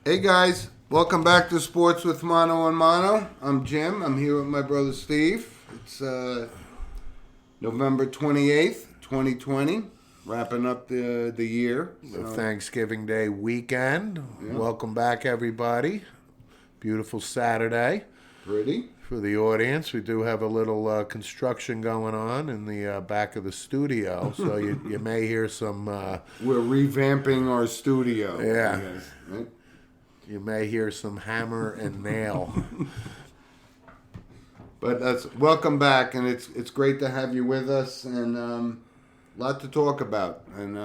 Hey guys, welcome back to Sports with Mono and Mono. I'm Jim. I'm here with my brother Steve. It's November 28th, 2020, wrapping up the year. The Thanksgiving Day weekend. Yeah. Welcome back, everybody. Beautiful Saturday Pretty. for the audience. We do have a little construction going on in the back of the studio, so you may hear some. We're revamping our studio. Yeah. I guess, right? You may hear some hammer and nail. But that's welcome back, and it's great to have you with us, and a lot to talk about. And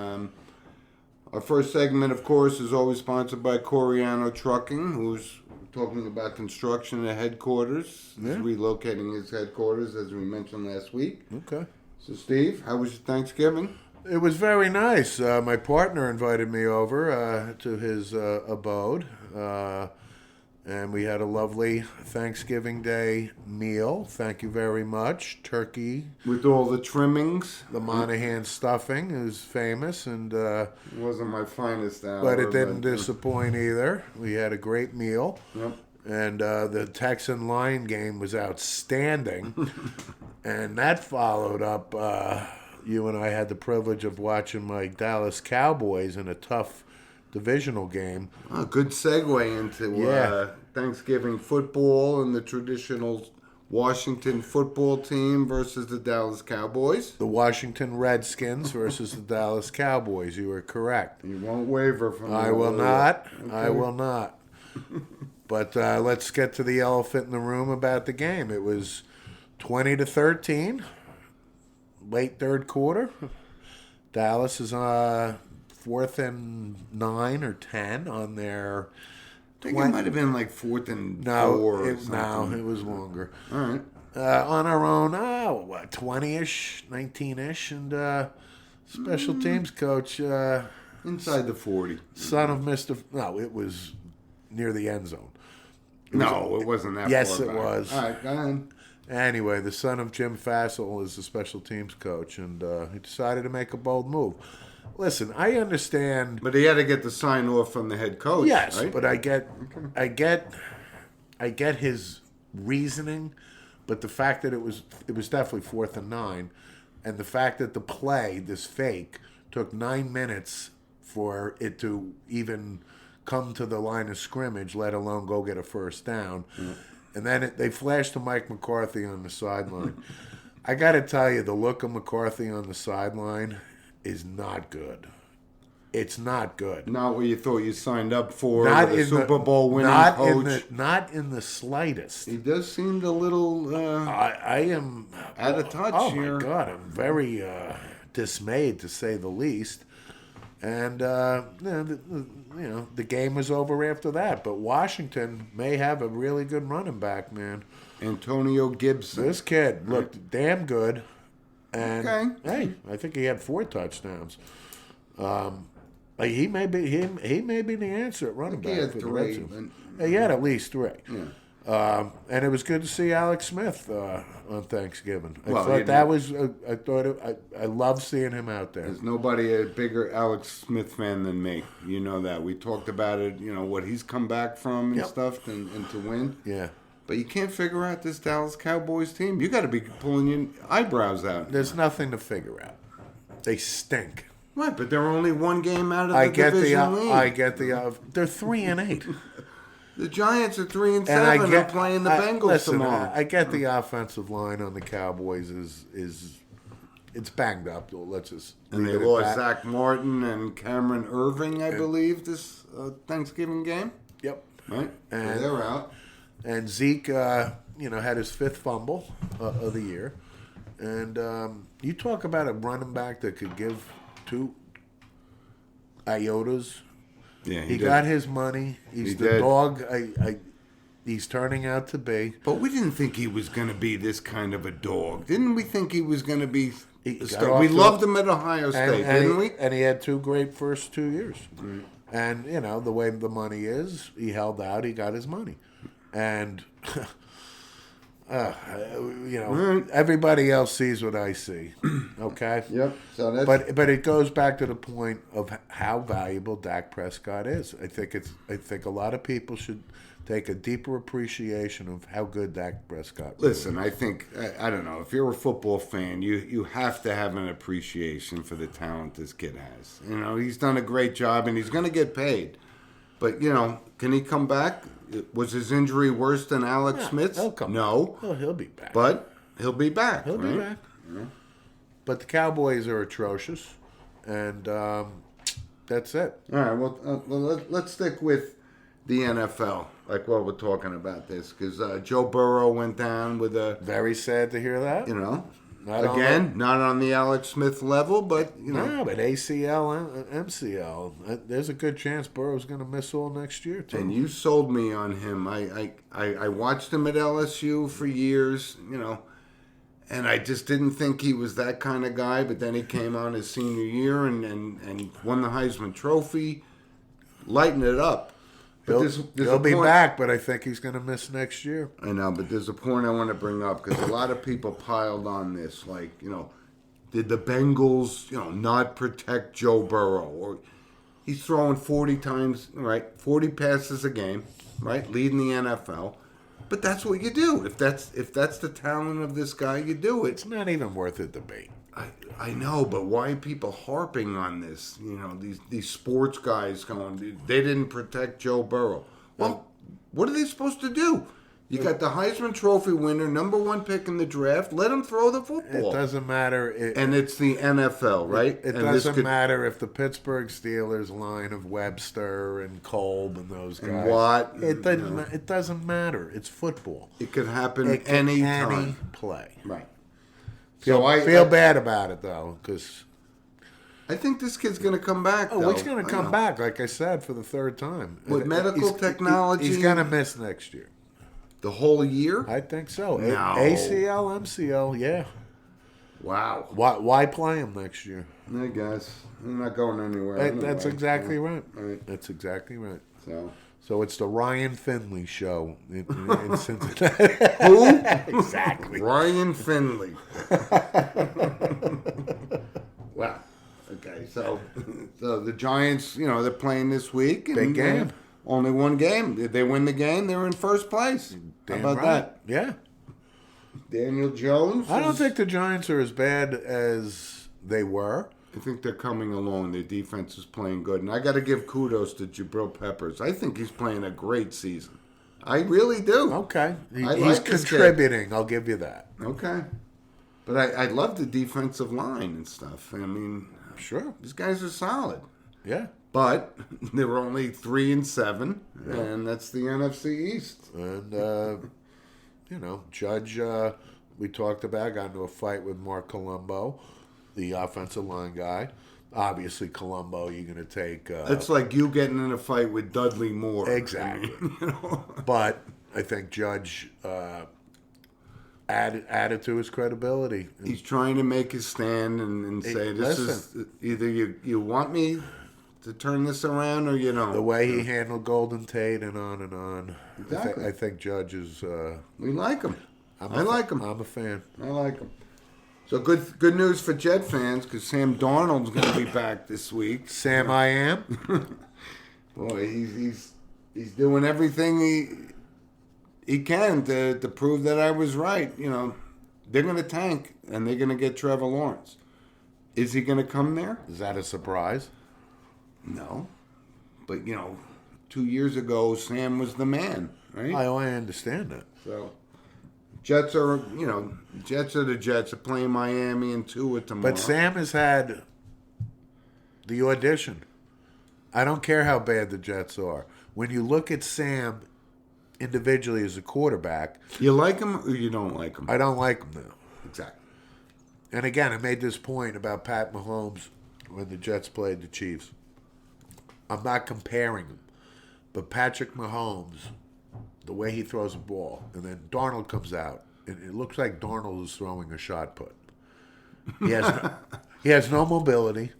our first segment, of course, is always sponsored by Coriano Trucking, who's talking about construction at headquarters. Yeah. He's relocating his headquarters, as we mentioned last week. Okay. So, Steve, how was your Thanksgiving? It was very nice. My partner invited me over to his abode, and we had a lovely Thanksgiving Day meal. Thank you very much. Turkey, With all the trimmings. the Monahan stuffing is famous, and It wasn't my finest hour. but it didn't disappoint either. We had a great meal. Yep. And the Texan Lion game was outstanding. And that followed up, you and I had the privilege of watching my Dallas Cowboys in a tough divisional game. Oh, good segue into Yeah. Thanksgiving football and the traditional Washington football team versus the Dallas Cowboys. The Washington Redskins versus the Dallas Cowboys. You were correct. You won't waver from I that, will will you? not. I Okay. will not. But let's get to the elephant in the room about the game. It was 20-13, late third quarter. Dallas is 4th and 9 or 10 on their. I think it might have been like 4th and 4 or something. It was longer. All right. On our own, 20-ish, 19-ish, and special teams coach, Inside the 40. son of Mr. No, it was near the end zone. No, it wasn't that Yes, far it back. was. All right, go ahead. Anyway, the son of Jim Fassel is the special teams coach, and he decided to make a bold move. Listen, I understand. But he had to get the sign off from the head coach, Yes, right? but I get his reasoning, but the fact that it was definitely 4th and 9, and the fact that the play, this fake, took 9 minutes for it to even come to the line of scrimmage, let alone go get a first down. And then they flashed to Mike McCarthy on the sideline. I got to tell you, the look of McCarthy on the sideline is not good. It's not good. Not what you thought you signed up for. Not with a in Super Bowl winning not coach. not in the slightest. He does seem a little I am out of touch oh here. my God, I'm very dismayed to say the least. And the game was over after that. But Washington may have a really good running back, man. Antonio Gibson. This kid looked damn good. And Okay. hey, I think he had 4 touchdowns. He may be the answer at running He back had for the 3. Redskins. He had at least 3. Yeah. And it was good to see Alex Smith on Thanksgiving. I Well, thought you that know. was. I love seeing him out there. There's nobody a bigger Alex Smith fan than me. You know that. We talked about it, what he's come back from and Yep. stuff and to win. Yeah, But you can't figure out this Dallas Cowboys team. You got to be pulling your eyebrows out. there's nothing to figure out. They stink. Right, but they're only one game out of the I get division lead. I get the. They're 3-8. The Giants are 3 and And I 7. get They're playing the I- Bengals listen, tomorrow. I get the offensive line on the Cowboys is it's banged up. Let's just And leave they it at lost that. Zach Martin and Cameron Irving, I believe, this Thanksgiving game. Yep. Right? So And- they're out. And Zeke, had his 5th fumble of the year. And you talk about a running back that could give 2 iotas. Yeah, He did. got his money. He's He the did. dog he's turning out to be. But we didn't think he was going to be this kind of a dog. Didn't we think he was going to be He a got star? off We to- loved him at Ohio State, didn't he, we? And he had 2 great first 2 years. And, the way the money is, he held out, he got his money. And Everybody else sees what I see. Okay. Yep. So that's But it goes back to the point of how valuable Dak Prescott is. I think a lot of people should take a deeper appreciation of how good Dak Prescott. Listen, I think I don't know if you're a football fan, you have to have an appreciation for the talent this kid has. He's done a great job and he's going to get paid. But can he come back? Was his injury worse than Alex Smith's? He'll come No. back. Oh, he'll be back. But he'll be back. He'll be right? back. But the Cowboys are atrocious, and that's it. All right. Well, let's stick with the NFL, like what we're talking about this, because Joe Burrow went down with a, Very sad to hear that. not on the Alex Smith level, but No, but ACL and MCL. There's a good chance Burrow's going to miss all next year too. And you sold me on him. I watched him at LSU for years, and I just didn't think he was that kind of guy. But then he came on his senior year and won the Heisman Trophy, lighting it up. But there's He'll a be point- back, but I think he's going to miss next year. I know, but there's a point I want to bring up because a lot of people piled on this. Like, did the Bengals, not protect Joe Burrow? Or he's throwing 40 times, right? 40 passes a game, right? Leading the NFL. But that's what you do. If that's the talent of this guy, you do it. It's not even worth a debate. I know, but why are people harping on this? These sports guys going, they didn't protect Joe Burrow. Well, what are they supposed to do? You got the Heisman Trophy winner, number 1 pick in the draft. Let him throw the football. It doesn't matter. And it's the NFL, right? It And doesn't matter if the Pittsburgh Steelers line of Webster and Kolb and those guys. And Watt, It doesn't matter. It's football. It could happen It can any any time. play. Right. I feel bad about it though, because I think this kid's going to come back. he's going to I come know. back. Like I said, for the third time With medical technology. He's going to miss next year. The whole year? I think so. No. ACL, MCL, yeah. Wow. Why play him next year? I guess. I'm not going anywhere. anyway. That's exactly right. Right. That's exactly right. So it's the Ryan Finley show in Cincinnati. who? Exactly. Ryan Finley. Wow. Okay. So the Giants, they're playing this week. And, Big game. Only one game. If they win the game, they're in first place. Damn How about right. that? Yeah. Daniel Jones. I don't is- think the Giants are as bad as they were. I think they're coming along. Their defense is playing good. And I got to give kudos to Jabril Peppers. I think he's playing a great season. I really do. Okay. I He's like this kid. contributing. I'll give you that. Okay. But I love the defensive line and stuff. I mean, Sure. these guys are solid. Yeah. But they're only 3-7, and that's the NFC East. And, Judge, we talked about, got into a fight with Mark Colombo, the offensive line guy. Obviously, Colombo, you're going to take. It's like you getting in a fight with Dudley Moore. Exactly. I mean, But I think Judge added to his credibility. He's trying to make his stand and say, this is either you want me to turn this around or you don't. The way he handled Golden Tate and on and on. Exactly. I think Judge is. We like him. I like him. I'm a fan. I like him. So good news for Jet fans because Sam Darnold's going to be back this week. Sam, I am. Boy, he's doing everything he can to prove that I was right. They're going to tank and they're going to get Trevor Lawrence. Is he going to come there? Is that a surprise? No. But 2 years ago, Sam was the man, right? I understand that. So, Jets are the Jets are playing Miami and Tua tomorrow. But Sam has had the audition. I don't care how bad the Jets are. When you look at Sam individually as a quarterback, you like him or you don't like him? I don't like him now. Exactly. And again, I made this point about Pat Mahomes when the Jets played the Chiefs. I'm not comparing him, but Patrick Mahomes, the way he throws a ball, and then Darnold comes out, and it looks like Darnold is throwing a shot put. He has no mobility.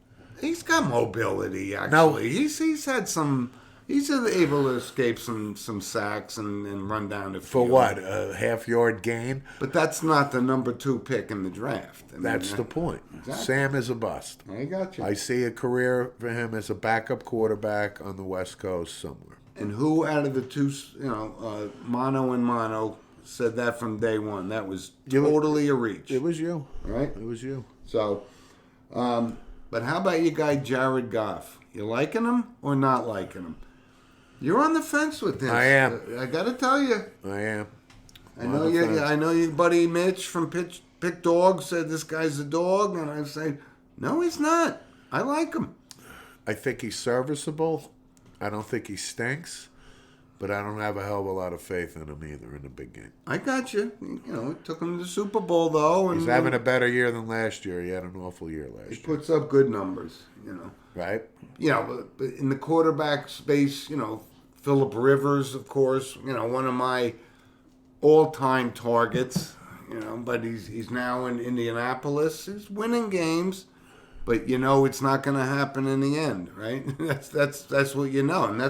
He's got mobility, actually. No. He's had some He's able to escape some sacks and run down the field. For what? A half-yard gain? But that's not the number 2 pick in the draft. I mean, That's the point. Exactly. Sam is a bust. I got you. I see a career for him as a backup quarterback on the West Coast somewhere. And who out of the two, Mono and Mono, said that from day one? That was totally a reach. It was you. Right? It was you. So, but how about your guy Jared Goff? You liking him or not liking him? You're on the fence with this. I am. I got to tell you. I am. I know you. I know your buddy Mitch from Pick Dog said this guy's a dog, and I say, no, he's not. I like him. I think he's serviceable. I don't think he stinks, but I don't have a hell of a lot of faith in him either in the big game. I got you. It took him to the Super Bowl though, and He's having a better year than last year. He had an awful year last he year. puts up good numbers. Right? But in the quarterback space, Phillip Rivers, of course, one of my all-time targets. But he's now in Indianapolis. He's winning games, but it's not going to happen in the end, right? That's what and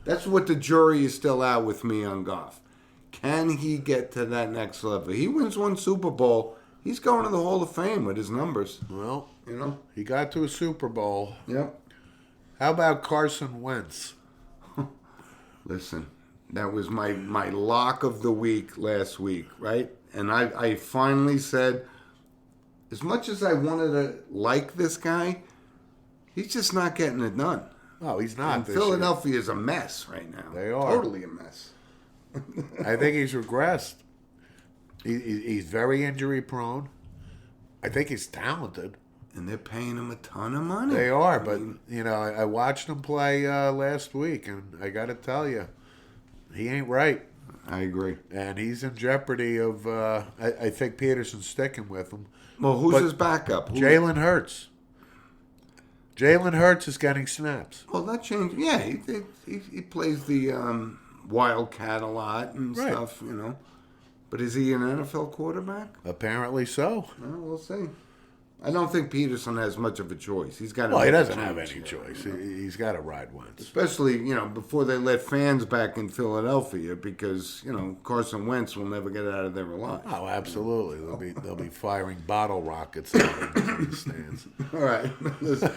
that's what the jury is still out with me on Goff. Can he get to that next level? He wins one Super Bowl. He's going to the Hall of Fame with his numbers. Well, he got to a Super Bowl. Yep. How about Carson Wentz? Listen, that was my lock of the week last week, right? And I finally said, as much as I wanted to like this guy, he's just not getting it done. No, he's not. And Philadelphia is a mess right now. They are. Totally a mess. I think he's regressed. He's very injury prone. I think he's talented. And they're paying him a ton of money. They are, but I watched him play last week, and I got to tell you, he ain't right. I agree. And he's in jeopardy of. I think Peterson's sticking with him. Well, who's his backup? Jalen Hurts. Jalen Hurts is getting snaps. Well, that changed. Yeah, he plays the Wildcat a lot and stuff, But is he an NFL quarterback? Apparently so. Well, we'll see. I don't think Peterson has much of a choice. He's got. Well, he doesn't have any choice. He's got to ride Wentz. Especially, before they let fans back in Philadelphia, because Carson Wentz will never get out of there alive. Oh, absolutely. They'll be firing bottle rockets at him in the stands. All right. Listen.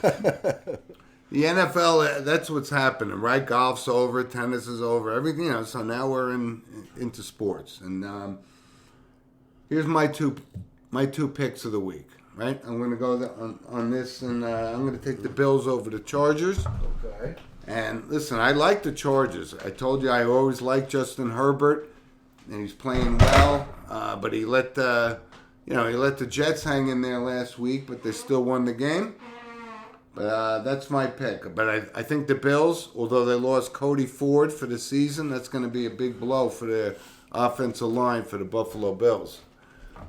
The NFL, that's what's happening, right? Golf's over, tennis is over, everything. So now we're into sports, and here's my two picks of the week. Right, I'm going to go on this, and I'm going to take the Bills over the Chargers. Okay. And listen, I like the Chargers. I told you I always liked Justin Herbert, and he's playing well. But he let the Jets hang in there last week, but they still won the game. But that's my pick. But I think the Bills, although they lost Cody Ford for the season, that's going to be a big blow for the offensive line for the Buffalo Bills.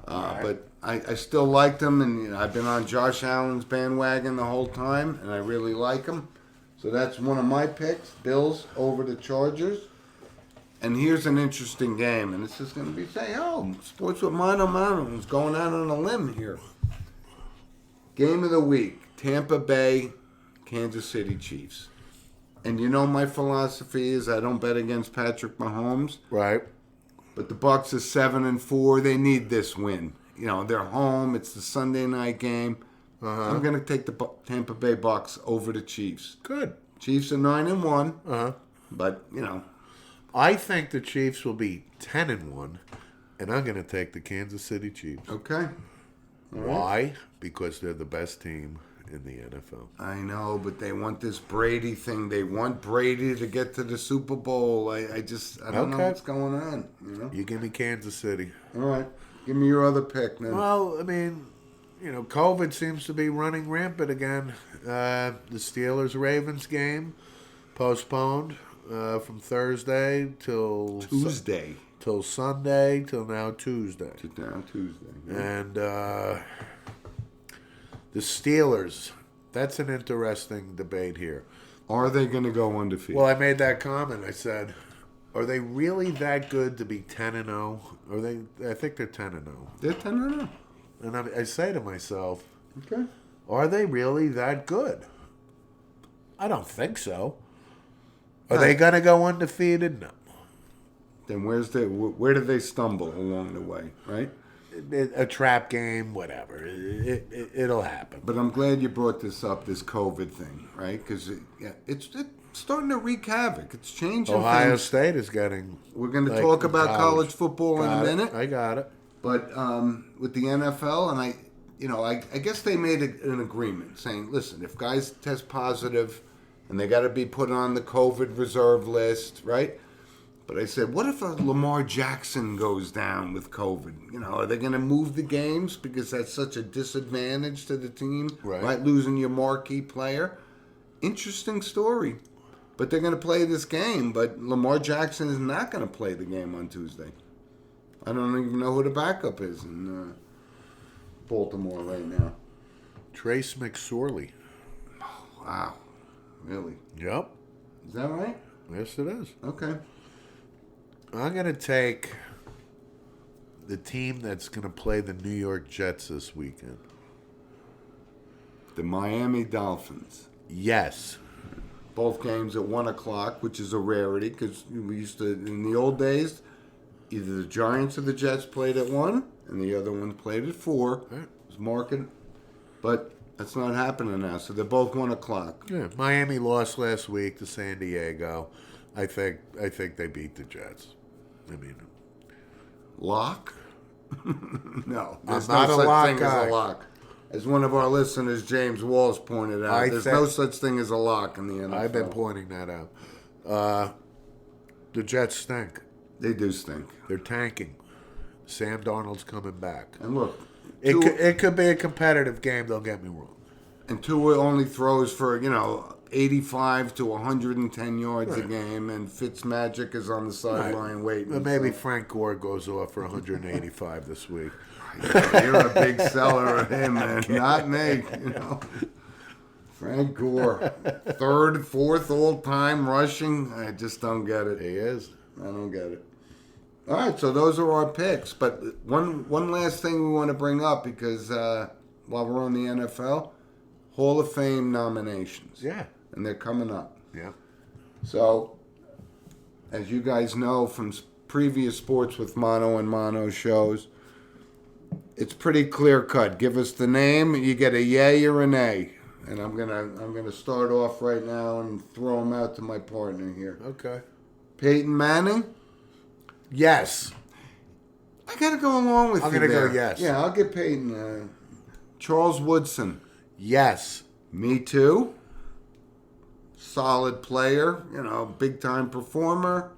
But I still like them, and I've been on Josh Allen's bandwagon the whole time, and I really like him. So that's one of my picks, Bills over the Chargers. And here's an interesting game, and this is going to be Sports with Mono is going out on a limb here. Game of the week, Tampa Bay, Kansas City Chiefs. And my philosophy is I don't bet against Patrick Mahomes. Right. But the Bucs are 7-4. They need this win. They're home. It's the Sunday night game. I'm going to take the Tampa Bay Bucs over the Chiefs. Good. Chiefs are 9-1. But I think the Chiefs will be 10-1, and I'm going to take the Kansas City Chiefs. Okay. Why? Because they're the best team in the NFL. I know, but they want this Brady thing. They want Brady to get to the Super Bowl. I don't know what's going on. You give me Kansas City. All right. Give me your other pick, then. Well, I mean, COVID seems to be running rampant again. The Steelers-Ravens game postponed from Thursday till Tuesday. Till Sunday, till now Tuesday. Tuesday. Yeah. And the Steelers, that's an interesting debate here. Are they going to go undefeated? Well, I made that comment. I said, are they really that good to be 10-0? I think they're 10-0. They're 10-0. And I say to myself, okay, are they really that good? I don't think so. Are they going to go undefeated? No. Then where do they stumble along the way, right? A trap game, whatever. It'll happen. But I'm glad you brought this up, this COVID thing, right? Because it's starting to wreak havoc. It's changing. Ohio things. State is getting. We're going to talk about college football in a minute. I got it. But with the NFL, and I guess they made an agreement saying, listen, if guys test positive and they got to be put on the COVID reserve list, right? But I said, what if a Lamar Jackson goes down with COVID? Are they going to move the games because that's such a disadvantage to the team, right? Losing your marquee player. Interesting story. But they're going to play this game, but Lamar Jackson is not going to play the game on Tuesday. I don't even know who the backup is in Baltimore right now. Trace McSorley. Oh, wow. Really? Yep. Is that right? Yes, it is. Okay. I'm going to take the team that's going to play the New York Jets this weekend. The Miami Dolphins. Yes. Both games at 1 o'clock, which is a rarity because we used to, in the old days, either the Giants or the Jets played at 1 and the other one played at 4. It was market. But that's not happening now. So they're both 1 o'clock. Yeah. Miami lost last week to San Diego. I think they beat the Jets. I mean, lock? No, there's I'm not no a such lock thing guy. as a lock. As one of our listeners, James Walls, pointed out, there's no such thing as a lock in the NFL. I've been pointing that out. The Jets stink. They do stink. They're tanking. Sam Darnold's coming back. And look, It could be a competitive game. Don't get me wrong. And Tua only throws for 85 to 110 yards a game, and Fitzmagic is on the sideline waiting. But maybe Frank Gore goes off for 185 this week. You're a big seller of him, man. Not me. Frank Gore, 3rd, 4th all-time rushing. I just don't get it. He is. I don't get it. All right, so those are our picks. But one last thing we want to bring up, because while we're on the NFL, Hall of Fame nominations. Yeah. And they're coming up. Yeah. So, as you guys know from previous Sports with Mono and Mono shows, it's pretty clear cut. Give us the name, you get a yay or a nay. And I'm gonna start off right now and throw them out to my partner here. Okay. Peyton Manning. Yes. I gotta go along with you. I'm gonna there. go yes. Yeah, I'll get Peyton. Charles Woodson. Yes. Me too. Solid player, big time performer.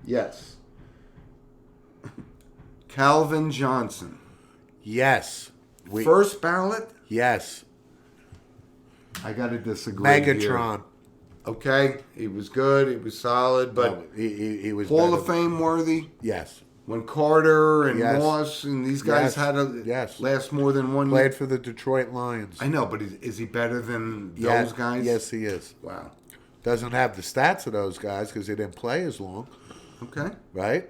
Yes. Calvin Johnson. Yes. First ballot? Yes. I got to disagree. Megatron. Here. Okay, he was good. He was solid, but no, he was Hall better. of Fame worthy. Yes. When Carter and Yes. Moss and these guys had to last more than 1 year. Played for the Detroit Lions. I know, but is he better than Yeah. those guys? Yes, he is. Wow. Doesn't have the stats of those guys because he didn't play as long. Okay. Right?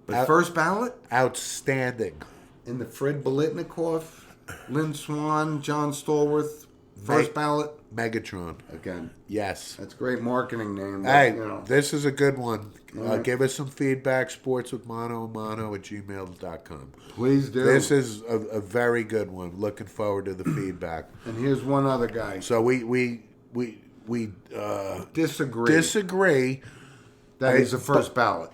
But first ballot? Outstanding. In the Fred Biletnikoff, Lynn Swan, John Stallworth, first ballot? Megatron. Again. Yes. That's a great marketing name. Hey, But, this is a good one. Right. Give us some feedback, sportswithmono@gmail.com. Please do. This is a very good one. Looking forward to the feedback. And here's one other guy. So we Disagree. That he's a first ballot.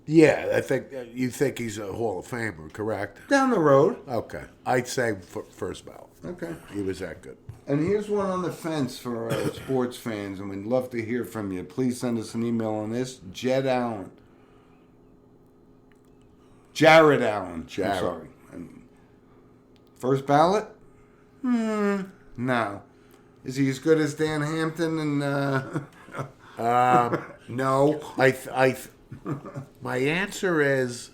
Yeah, I think you think he's a Hall of Famer, correct? Down the road. Okay, I'd say first ballot. Okay. He was that good. And here's one on the fence for sports fans, and we'd love to hear from you. Please send us an email on this. Jared Allen. I'm sorry. First ballot? No. Is he as good as Dan Hampton? And no. My answer is,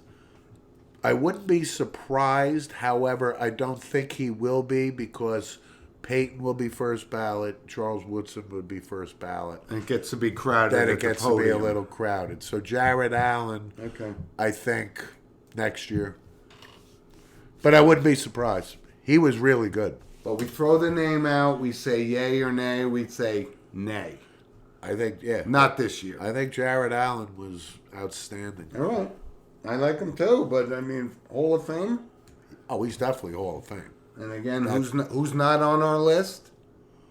I wouldn't be surprised. However, I don't think he will be because Peyton will be first ballot. Charles Woodson would be first ballot. And it gets to be crowded. Then at it gets the to be a podium. little crowded. So Jared Allen, Okay. I think next year. But I wouldn't be surprised. He was really good. But we throw the name out. We say yay or nay. We'd say nay. I think, yeah. Not this year. I think Jared Allen was outstanding. All right. I like him too, but I mean, Hall of Fame. Oh, he's definitely Hall of Fame. And again, who's not on our list?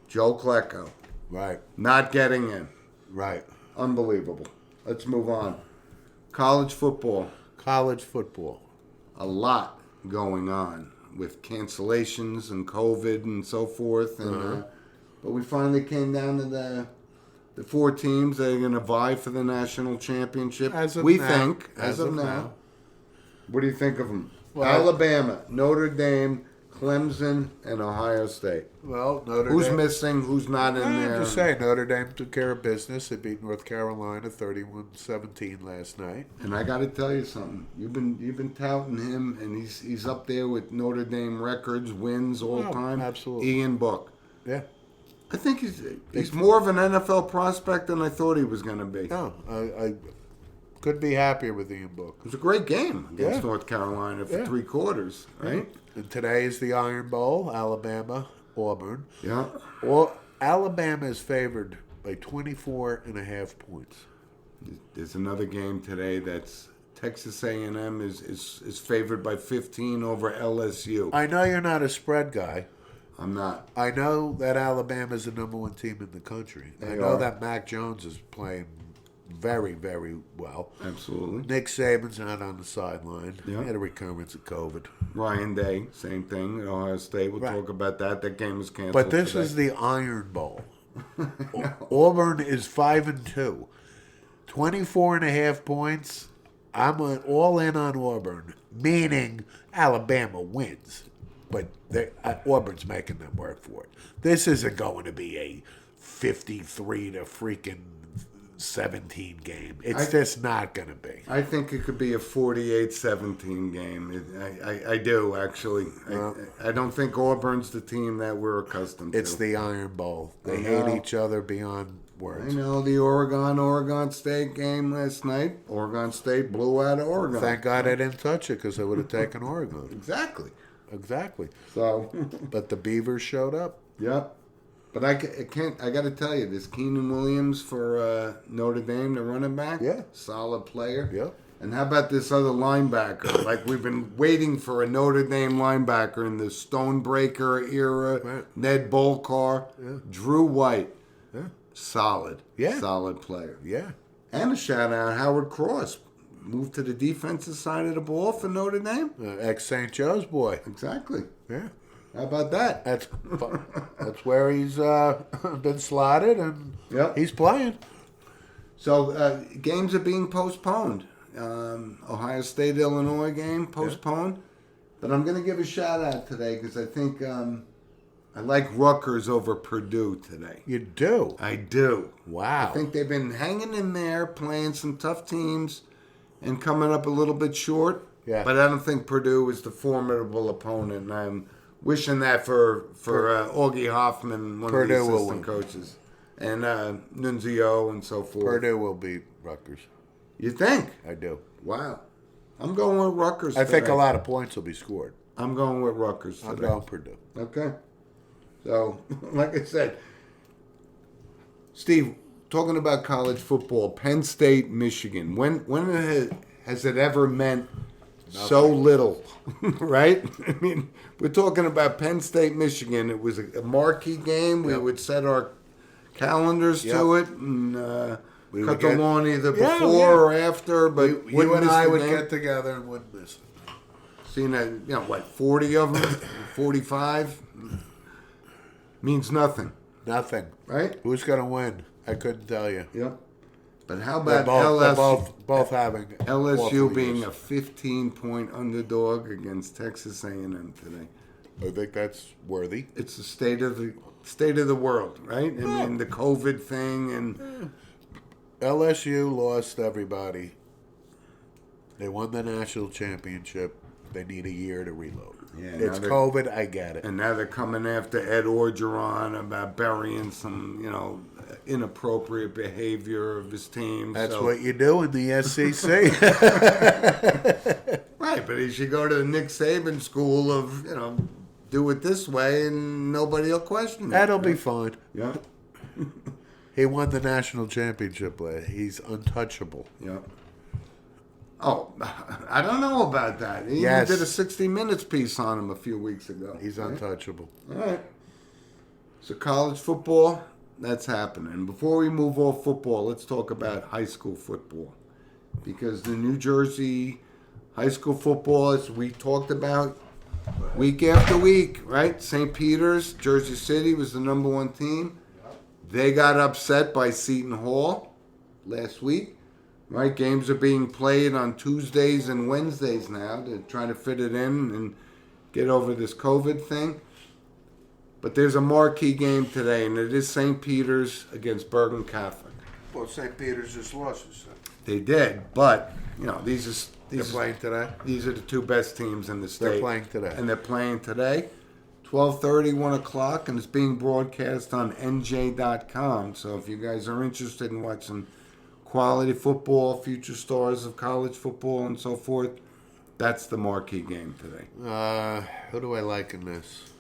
Joe Klecko. Right, Not getting in. right. Unbelievable. Let's move on. College football. College football. A lot going on with cancellations and COVID and so forth. And but we finally came down to the four teams that are going to vie for the national championship. As of we now. think, As of now. What do you think of them? Well, Alabama, Notre Dame, Clemson, and Ohio State. Well, Notre Who's Dame. missing? Who's not in I'm there? just saying, Notre Dame took care of business. They beat North Carolina 31-17 last night. And I got to tell you something. You've been touting him, and he's up there with Notre Dame records, wins all Oh, time. absolutely. Ian Book. Yeah. I think he's more of an NFL prospect than I thought he was going to be. No, I couldn't be happier with Ian Book. It was a great game against Yeah. North Carolina for Yeah. 3/4, right? And today is the Iron Bowl, Alabama, Auburn. Yeah. Well, Alabama is favored by 24.5 points. There's another game today that's Texas A&M is favored by 15 over LSU. I know you're not a spread guy. I'm not. I know that Alabama is the number one team in the country. I They know are. that Mac Jones is playing very, very well. Absolutely. Nick Saban's not on the sideline. Yeah. He had a recurrence of COVID. Ryan Day, same thing at Ohio State. We'll Right. talk about that. That game was canceled. But this today. is the Iron Bowl. Auburn is 5-2. 24.5 points. I'm all in on Auburn, meaning Alabama wins. But Auburn's making them work for it. This isn't going to be a 53 to freaking 17 game. It's just not going to be. I think it could be a 48-17 game. I do, actually. I don't think Auburn's the team that we're accustomed to. It's the Iron Bowl. They I hate know. each other beyond I words. know the Oregon State game last night. Oregon State blew out of Oregon. Thank God I didn't touch it because I would have taken Oregon. Exactly. Exactly. So, But the Beavers showed up. yep. But I can't. I got to tell you, this Keenan Williams for Notre Dame, the running back. Yeah. Solid player. Yep. And how about this other linebacker? Like we've been waiting for a Notre Dame linebacker in the Stonebreaker era. Right. Ned Bolcar. Yeah. Drew White. Yeah. Solid. Yeah. Solid player. Yeah. And a shout out Howard Cross. Moved to the defensive side of the ball for Notre Dame. Ex St. Joe's boy. Exactly. Yeah. How about that? That's where he's been slotted and Yep. he's playing. So games are being postponed. Ohio State Illinois game postponed, but I'm going to give a shout out today because I think I like Rutgers over Purdue today. You do. I do. Wow. I think they've been hanging in there, playing some tough teams, and coming up a little bit short. Yeah. But I don't think Purdue is the formidable opponent, and I'm wishing that for Augie Hoffman, one Purdue of the will assistant win. coaches, and Nunzio and so forth. Purdue will beat Rutgers. You think? I do. Wow. I'm going with Rutgers I think today. a lot of points will be scored. I'm going with Rutgers I'm today. going Purdue. Okay. So, like I said, Steve, talking about college football, Penn State, Michigan. When has it ever meant so little, right? I mean, we're talking about Penn State, Michigan. It was a marquee game. We Yep. would set our calendars to it and We cut would the get- lawn either Yeah, before yeah. or after. But You wouldn't and miss I the would game. get together and wouldn't miss it. Seen that, 40 of them, 45 means nothing, Nothing. right? Who's going to win? I couldn't tell you. Yep. But how They're about both, LSU? both having LSU awful being years. a 15-point underdog against Texas A&M today. I think that's worthy. It's the state of the world, right? I mean, the COVID thing and LSU lost everybody. They won the national championship. They need a year to reload. Yeah, It's now they're- COVID. I get it. now they're coming after Ed Orgeron about burying some, inappropriate behavior of his team. That's so. what you do in the SEC. Right, but he should go to the Nick Saban school of, do it this way and nobody will question it. That'll be fine. Yeah. He won the national championship. He's untouchable. Yep. Oh, I don't know about that. He Yes. even did a 60 Minutes piece on him a few weeks ago. He's untouchable. All right. So college football, that's happening. Before we move off football, let's talk about high school football. Because the New Jersey high school football, as we talked about week after week, right? St. Peter's, Jersey City was the number one team. They got upset by Seton Hall last week. Right, games are being played on Tuesdays and Wednesdays now. They're trying to fit it in and get over this COVID thing. But there's a marquee game today, and it is St. Peter's against Bergen Catholic. Well, St. Peter's just lost. They did, but they're playing today. These are the two best teams in the state. They're playing today, and they're playing today, 12:30, 1 o'clock, and it's being broadcast on NJ.com. So if you guys are interested in watching quality football, future stars of college football, and so forth, that's the marquee game today. Who do I like in this?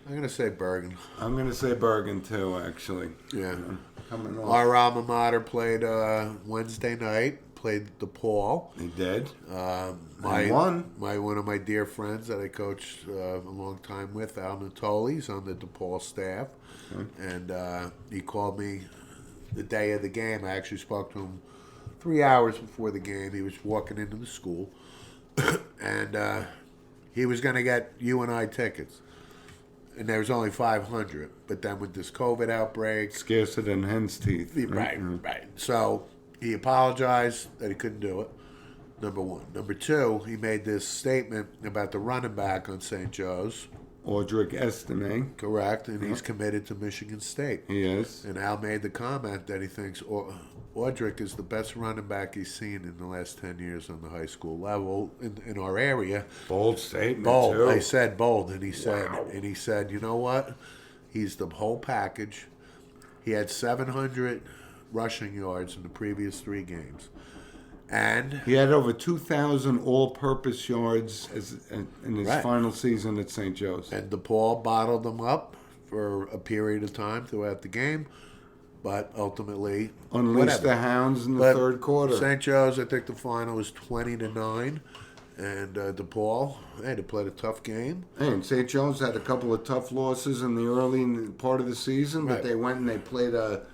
I'm going to say Bergen. I'm going to say Bergen, too, actually. Yeah. Coming off. Our alma mater played Wednesday night, played DePaul. They did. One of my dear friends that I coached a long time with, Al Natoli, he's on the DePaul staff. Okay. And he called me the day of the game. I actually spoke to him 3 hours before the game. He was walking into the school, and he was going to get you and I tickets. And there was only 500. But then with this COVID outbreak... Scarcer than hen's teeth. Right. So he apologized that he couldn't do it, number one. Number two, he made this statement about the running back on St. Joe's. Audric Estime. Correct, and he's committed to Michigan State. He is. And Al made the comment that he thinks Audric is the best running back he's seen in the last 10 years on the high school level in our area. Bold statement, bold. too. I said bold, and he said, you know what? He's the whole package. He had 700 rushing yards in the previous 3 games. And he had over 2,000 all-purpose yards in his final season at St. Joe's. And DePaul bottled them up for a period of time throughout the game, but ultimately unleashed the hounds in the third quarter. St. Joe's, I think the final was 20-9, and DePaul, they played a tough game. And St. Joe's had a couple of tough losses in the early part of the season, but they went and they played a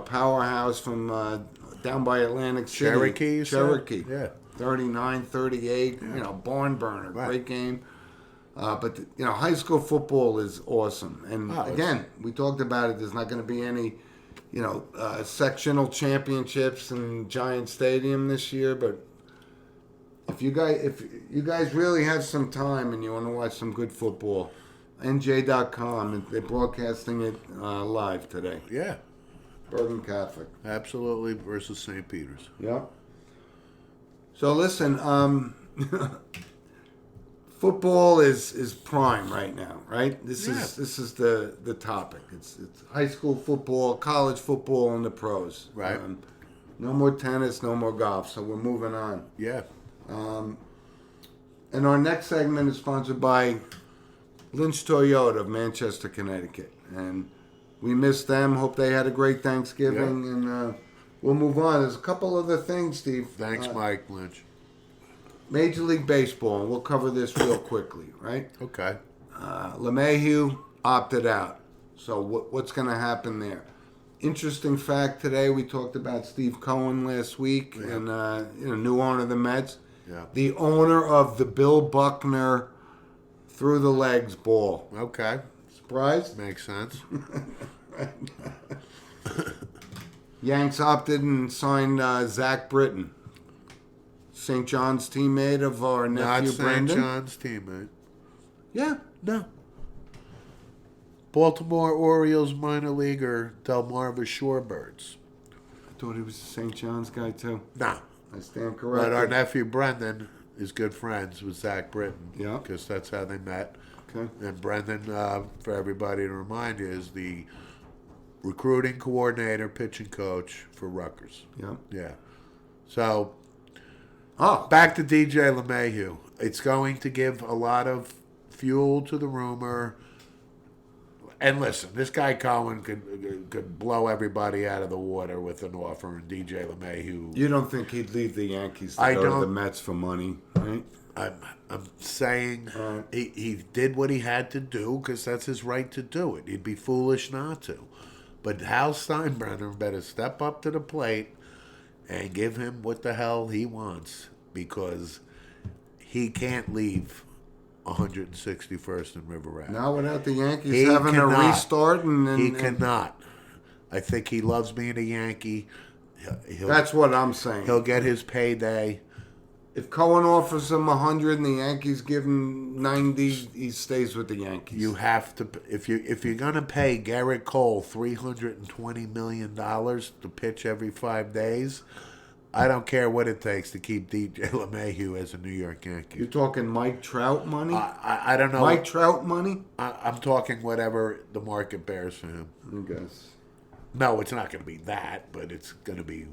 powerhouse from down by Atlantic City. Cherokee. Yeah. 39-38, barn burner. Right. Great game. But high school football is awesome. And again, we talked about it. There's not going to be any, sectional championships in Giant Stadium this year. But if you guys really have some time and you want to watch some good football, NJ.com, and they're broadcasting it live today. Yeah. Bergen Catholic. Absolutely, versus St. Peter's. Yeah. So listen, football is prime right now, right? This is the topic. It's high school football, college football, and the pros. Right. No more tennis, no more golf. So we're moving on. Yeah. And our next segment is sponsored by Lynch Toyota of Manchester, Connecticut, and we miss them. Hope they had a great Thanksgiving, and we'll move on. There's a couple other things, Steve. Thanks, Mike Lynch. Major League Baseball, and we'll cover this real quickly, right? Okay. LeMahieu opted out. So what's going to happen there? Interesting fact today, we talked about Steve Cohen last week, and new owner of the Mets. Yeah. The owner of the Bill Buckner through the legs ball. Okay. Surprised? Makes sense. Yanks opted and signed Zach Britton, St. John's teammate of our nephew Brendan. Not St. John's teammate. Yeah. No. Baltimore Orioles minor leaguer Delmarva Shorebirds. I thought he was the St. John's guy too. No. I stand corrected. But our nephew Brendan is good friends with Zach Britton. Yeah. Because that's how they met. Okay. And Brendan, for everybody to remind you, is the recruiting coordinator, pitching coach for Rutgers. Yeah. Yeah. So, back to DJ LeMahieu. It's going to give a lot of fuel to the rumor. And listen, this guy Cohen could blow everybody out of the water with an offer, and DJ LeMahieu. You don't think he'd leave the Yankees to I go to the don't- Mets for money, right? I'm saying he did what he had to do because that's his right to do it. He'd be foolish not to. But Hal Steinbrenner better step up to the plate and give him what the hell he wants, because he can't leave 161st and River Ave. Now without the Yankees He having cannot. a restart, He cannot. I think he loves being a Yankee. that's what I'm saying. He'll get his payday. If Cohen offers him 100 and the Yankees give him 90, he stays with the Yankees. You have to, if you're gonna pay Garrett Cole $320 million to pitch every 5 days, I don't care what it takes to keep DJ LeMahieu as a New York Yankee. You're talking Mike Trout money? I don't know. Mike Trout money? I'm talking whatever the market bears for him. I guess. No, it's not going to be that, but it's going to be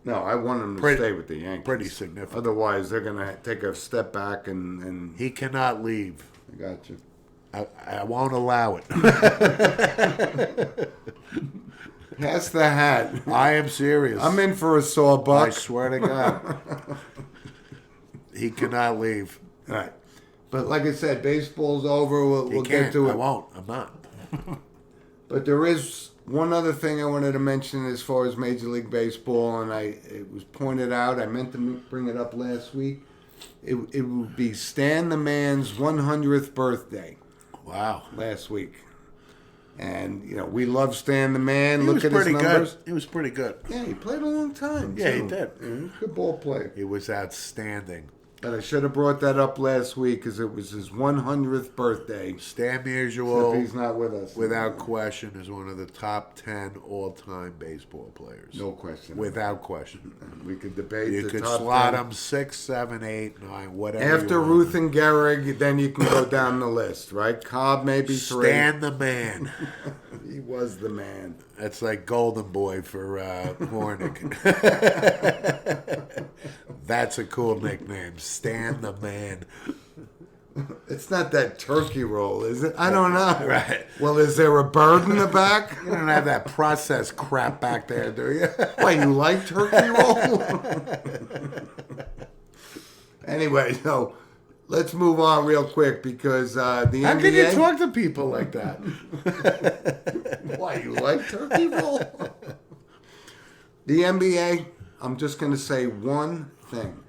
No, I want him to Pretty- stay with the Yankees. pretty significant. Otherwise, they're going to take a step back and He cannot leave. I got you. I won't allow it. Pass the hat. I am serious. I'm in for a sawbuck. I swear to God. He cannot leave. All right. But like I said, baseball's over. We'll He get can't. to I it. won't. I'm not. But there is one other thing I wanted to mention as far as Major League Baseball, and it was pointed out. I meant to bring it up last week. It would be Stan the Man's 100th birthday Wow. last week. And, you know, we love Stan the Man. He Look was at his pretty numbers. good. He was pretty good. Yeah, he played a long time. Yeah, he too. did. Yeah, he's a good ball player. He was outstanding. But I should have brought that up last week because it was his 100th birthday. Stan Except Musial, he's not with us. without question, is one of the top 10 all-time baseball players. No question. Without question. We could debate You the could top slot 10. him 6, 7, 8, 9, whatever. After you want. Ruth and Gehrig, then you can go down the list, right? Cobb maybe 3. Stan the Man. He was the man. That's like Golden Boy for Hornick. That's a cool nickname. Stan the Man. It's not that turkey roll, is it? I don't know. Right. Well, is there a bird in the back? You don't have that processed crap back there, do you? Why, you like turkey roll? Anyway, so let's move on real quick because the How NBA... can you talk to people like that? Why, you like turkey roll? The NBA, I'm just going to say one thing.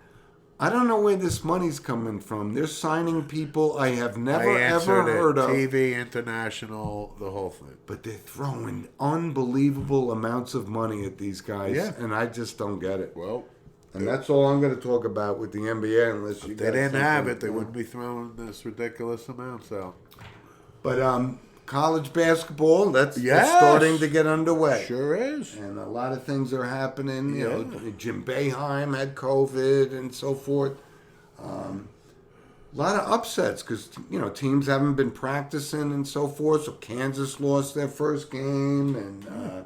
I don't know where this money's coming from. They're signing people I have never, I ever answered it. heard of. TV, international, the whole thing. But they're throwing unbelievable amounts of money at these guys, Yeah. and I just don't get it. Well, And that's all I'm going to talk about with the NBA, unless you if they got didn't have something- it, they wouldn't be throwing this ridiculous amounts out. But college basketball, that's Yes. starting to get underway. Sure is. And a lot of things are happening. You know, Yeah. Jim Boeheim had COVID and so forth. A lot of upsets because, you know, teams haven't been practicing and so forth. So Kansas lost their first game. And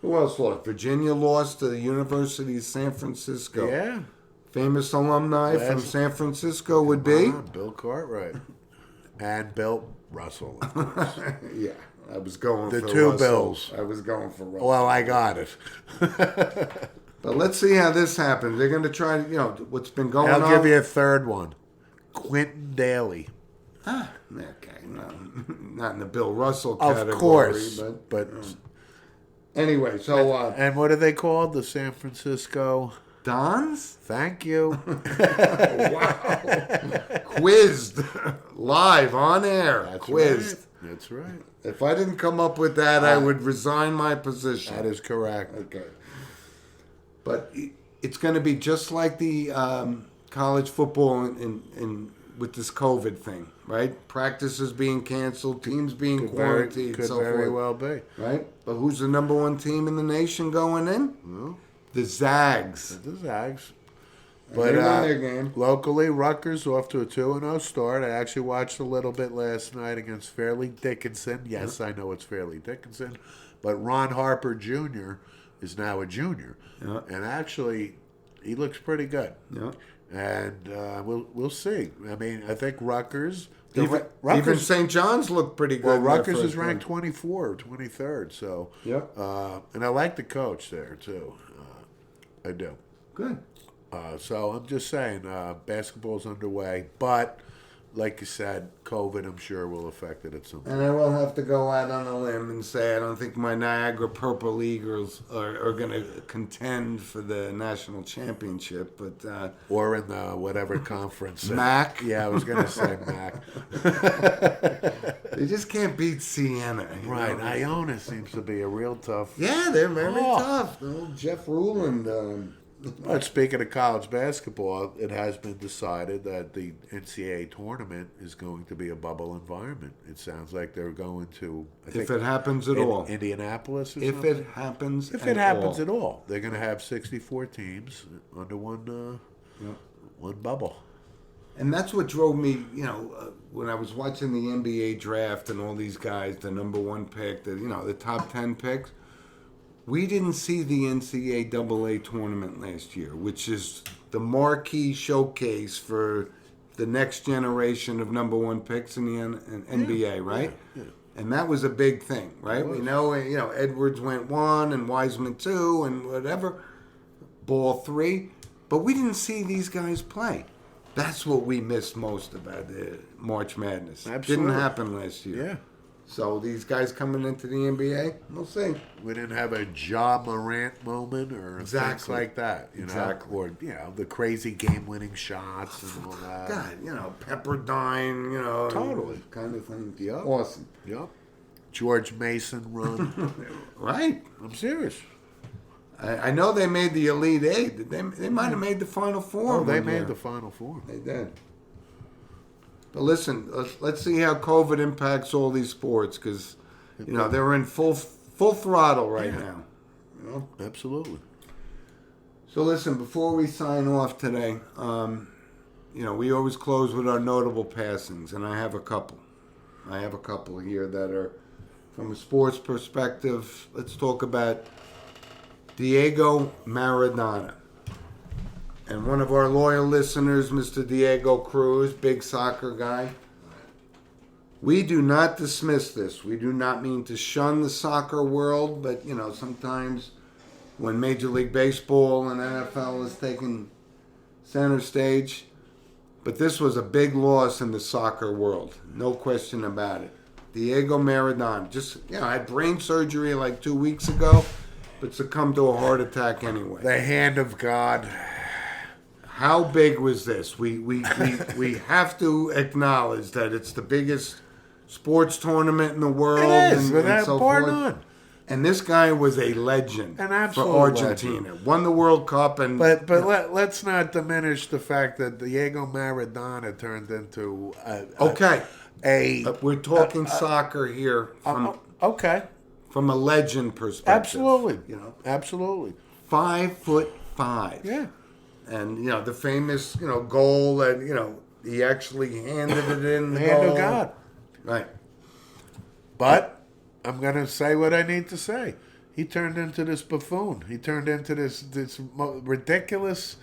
who else lost? Virginia lost to the University of San Francisco. Yeah. Famous alumni from Last- San Francisco would be? Bill Cartwright. And Bill Russell, of course. Yeah, I was going The for two Russell. Bills. I was going for Russell. Well, I got it. But let's see how this happens. They're going to try, you know, what's been going on. I'll give you a third one. Quentin Daly. Okay, no, not in the Bill Russell Of category. course. But But anyway, so and what are they called? The San Francisco. Dons? Thank you. Quizzed. Live, on air. That's Quizzed. right. That's right. If I didn't come up with that, I would resign my position. That is correct. Okay. But it's going to be just like the college football in with this COVID thing, right? Practices being canceled, teams being quarantined, Could so very forth, well be. right? But who's the number one team in the nation going in? Well, The Zags. the Zags. And But they won their game. locally, Rutgers off to a 2-0 start. I actually watched a little bit last night against Fairleigh Dickinson. Yes, I know it's Fairleigh Dickinson. But Ron Harper Jr. is now a junior. Yeah. And actually, he looks pretty good. Yeah. And we'll see. I mean, I think Rutgers Even Rutgers, St. John's looked pretty good. well, in their Rutgers is first ranked one. 24 or 23rd. So, Yep. and I like the coach there too. I do. Good. So I'm just saying, basketball's underway, but like you said, COVID, I'm sure, will affect it at some point. And I will have to go out on a limb and say I don't think my Niagara Purple Eagles are going to contend for the national championship, but Or in the whatever conference. MAC. Yeah, I was going to say MAC. They just can't beat Siena. you Right, know? Iona seems to be a real tough. Yeah, they're very Oh. tough. The old Jeff Ruland. But speaking of college basketball, it has been decided that the NCAA tournament is going to be a bubble environment. It sounds like they're going to, I think, If it happens at all. Indianapolis or If something. it happens If at it happens all. at all, they're going to have 64 teams under Yep. one bubble. And that's what drove me, when I was watching the NBA draft and all these guys, the number one pick, the top 10 picks. We didn't see the NCAA tournament last year, which is the marquee showcase for the next generation of number one picks in the NBA, right? Yeah. And that was a big thing, right? We know, Edwards went 1 and Wiseman 2 and whatever, Ball 3, but we didn't see these guys play. That's what we missed most about the March Madness. Absolutely. Didn't happen last year. Yeah. So these guys coming into the NBA, we'll see. We didn't have a Ja Morant moment or things Exactly. like that, Exactly. or the crazy game-winning shots and all that. God, Pepperdine, Totally. kind of thing. Yep. Awesome. Yep. George Mason run. Right. I'm serious. I know they made the Elite Eight. They might have made the Final Four. Oh, they one year. made the Final Four. They did. But listen, let's see how COVID impacts all these sports because, they're in full throttle right now. Absolutely. So listen, before we sign off today, we always close with our notable passings, and I have a couple. Here that are from a sports perspective. Let's talk about Diego Maradona. And one of our loyal listeners, Mr. Diego Cruz, big soccer guy. We do not dismiss this. We do not mean to shun the soccer world, but, sometimes when Major League Baseball and NFL is taking center stage. But this was a big loss in the soccer world. No question about it. Diego Maradona just, had brain surgery like 2 weeks ago, but succumbed to a heart attack anyway. The hand of God. How big was this? We have to acknowledge that it's the biggest sports tournament in the world. It is, and without so bar forth. none. And this guy was a legend An for absolute Argentina. Won the World Cup. And But let's not diminish the fact that Diego Maradona turned into we're talking soccer here okay. from a legend perspective. Absolutely. Absolutely. 5'5". Yeah. And the famous goal that he actually handed it in the Hand goal. of God. Right. But I'm going to say what I need to say. He turned into this buffoon. He turned into this ridiculous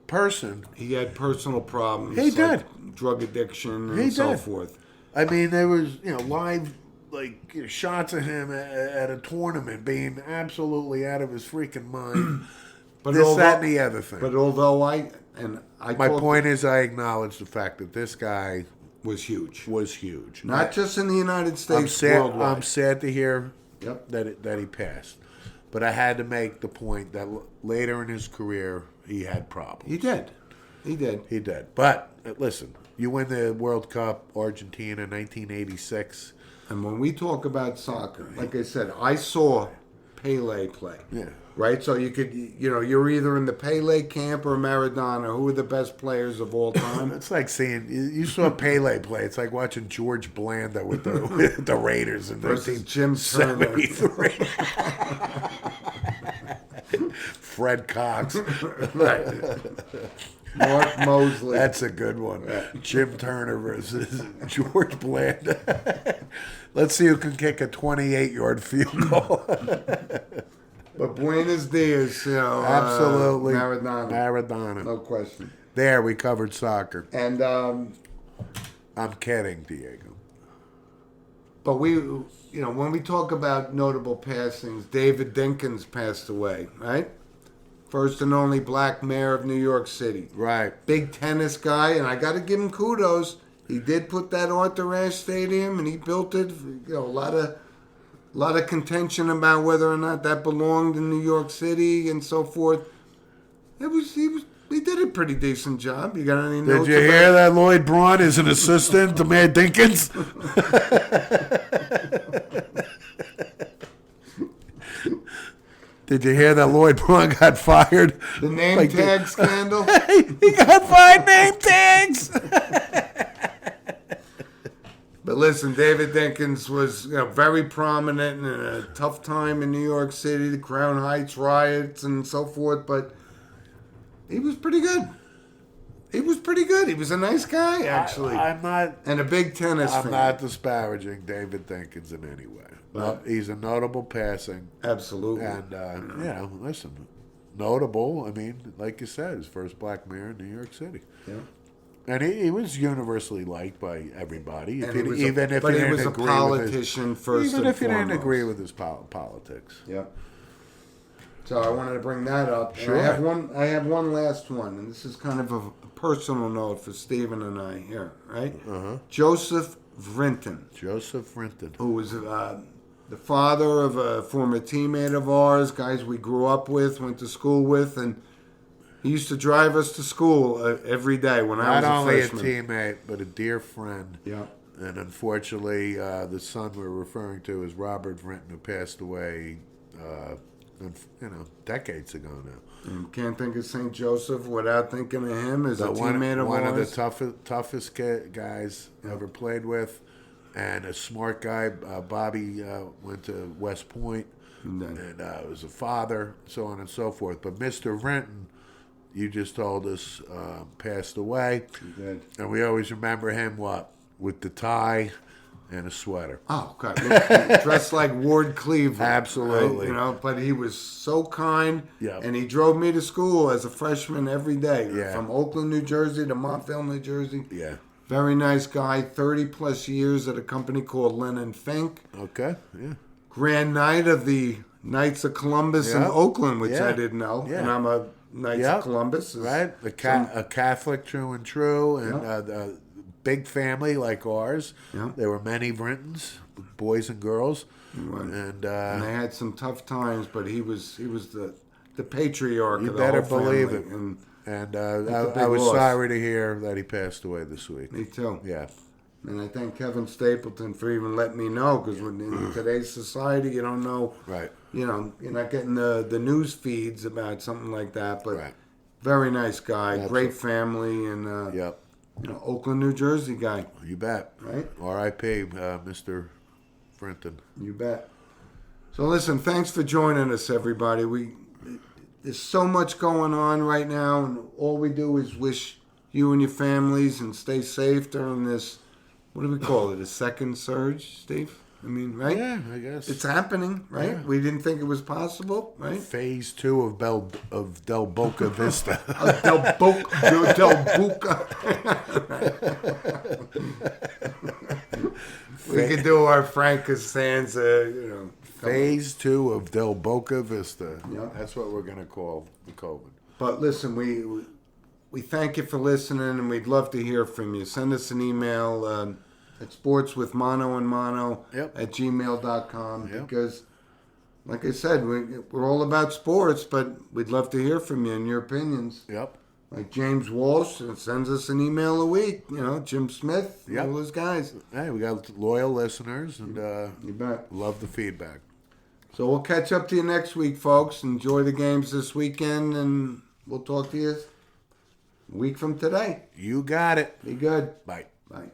person. He had personal problems. He like drug addiction and He so did. forth. I mean, there was live shots of him at a tournament being absolutely out of his freaking mind. But that, and the other thing. But although my point is, I acknowledge the fact that this guy was huge. was huge. Not just in the United States, I'm worldwide. sad to hear Yep. that he passed, but I had to make the point that later in his career he had problems. He did. He did. But listen, you win the World Cup, Argentina, 1986. And when we talk about soccer, like I said, I saw Pele play. Yeah. Right? So you could, you're either in the Pele camp or Maradona. Who are the best players of all time? It's like seeing you saw Pele play. It's like watching George Blanda with the Raiders in Versus Jim Turner. 1973. Fred Cox. Right. Mark Mosley. That's a good one. Jim Turner versus George Blanda. Let's see who can kick a 28-yard field goal. But Buenos Dias, Absolutely. Maradona. Maradona. No question. There, we covered soccer. And I'm kidding, Diego. But when we talk about notable passings, David Dinkins passed away, right? First and only black mayor of New York City. Right. Big tennis guy, and I got to give him kudos. He did put that Arthur Ashe Stadium, and he built it. A lot of contention about whether or not that belonged in New York City and so forth. He did a pretty decent job. You got any notes? Did you hear that Lloyd Braun is an assistant to Mayor Dinkins? Did you hear that Lloyd Braun got fired? The name tag scandal? He got fired name tags. But listen, David Dinkins was very prominent in a tough time in New York City, the Crown Heights riots and so forth, but he was pretty good. He was a nice guy, actually. I'm not. And a big tennis fan. I'm not disparaging David Dinkins in any way. Right. He's a notable passing. Absolutely. And, listen, notable, I mean, like you said, his first black mayor in New York City. Yeah. And he was universally liked by everybody, But he was a agree politician with his, first even and if you didn't foremost. agree with his politics. Yep. So I wanted to bring that up. Sure. And I have one last one, and this is kind of a personal note for Stephen and I here, right? Uh-huh. Joseph Vrinton, Joseph Vrinton. who was the father of a former teammate of ours, guys we grew up with, went to school with, and he used to drive us to school every day when I was Not a only a freshman. teammate, but a dear friend. Yeah. And unfortunately, the son we're referring to is Robert Vrinton, who passed away, decades ago now. And can't think of St. Joseph without thinking of him as a But teammate of one ours. of the toughest guys ever played with, and a smart guy. Bobby went to West Point, and was a father, so on and so forth. But Mr. Vrinton, you just told us, passed away. He did. And we always remember him, with the tie and a sweater. Oh, God. Dressed like Ward Cleveland. Absolutely. Right? But he was so kind. Yeah. And he drove me to school as a freshman every day. Yeah. From Oakland, New Jersey to Montville, New Jersey. Yeah. Very nice guy. 30-plus years at a company called Lennon Fink. Okay. Yeah. Grand Knight of the Knights of Columbus in Yep. Oakland, which Yeah. I didn't know. Yeah. And I'm a Knights Yep. of Columbus. Right. A Catholic, true and true, and the big family like ours. Yeah. There were many Vrintons, boys and girls, Right. and And they had some tough times, but he was the patriarch you of the better whole believe family. it. And And a big I was loss. sorry to hear that he passed away this week. me too. Yeah. And I thank Kevin Stapleton for even letting me know, because in today's society, you don't know, Right. you're not getting the news feeds about something like that. But Right. very nice guy, Absolutely. great family, and Yep. Oakland, New Jersey guy. You bet. Right. R.I.P. Mr. Brenton. You bet. So listen, thanks for joining us, everybody. There's so much going on right now, and all we do is wish you and your families and stay safe during this. What do we call it? A second surge, Steve? I mean, right? Yeah, I guess. It's happening, right? Yeah. We didn't think it was possible, right? Phase 2 of Del Boca Vista. Del Buca. We could do our Frank Costanza, Phase 2 of Del Boca Vista. Yeah. That's what we're going to call the COVID. But listen, we thank you for listening, and we'd love to hear from you. Send us an email at sportswithmonoandmono Yep. at gmail.com Yep. because, like I said, we're all about sports, but we'd love to hear from you and your opinions. Yep. Like James Walsh sends us an email a week. Jim Smith, Yep. all those guys. Hey, we got loyal listeners, and You bet. love the feedback. So we'll catch up to you next week, folks. Enjoy the games this weekend, and we'll talk to you a week from today. You got it. Be good. Bye. Bye.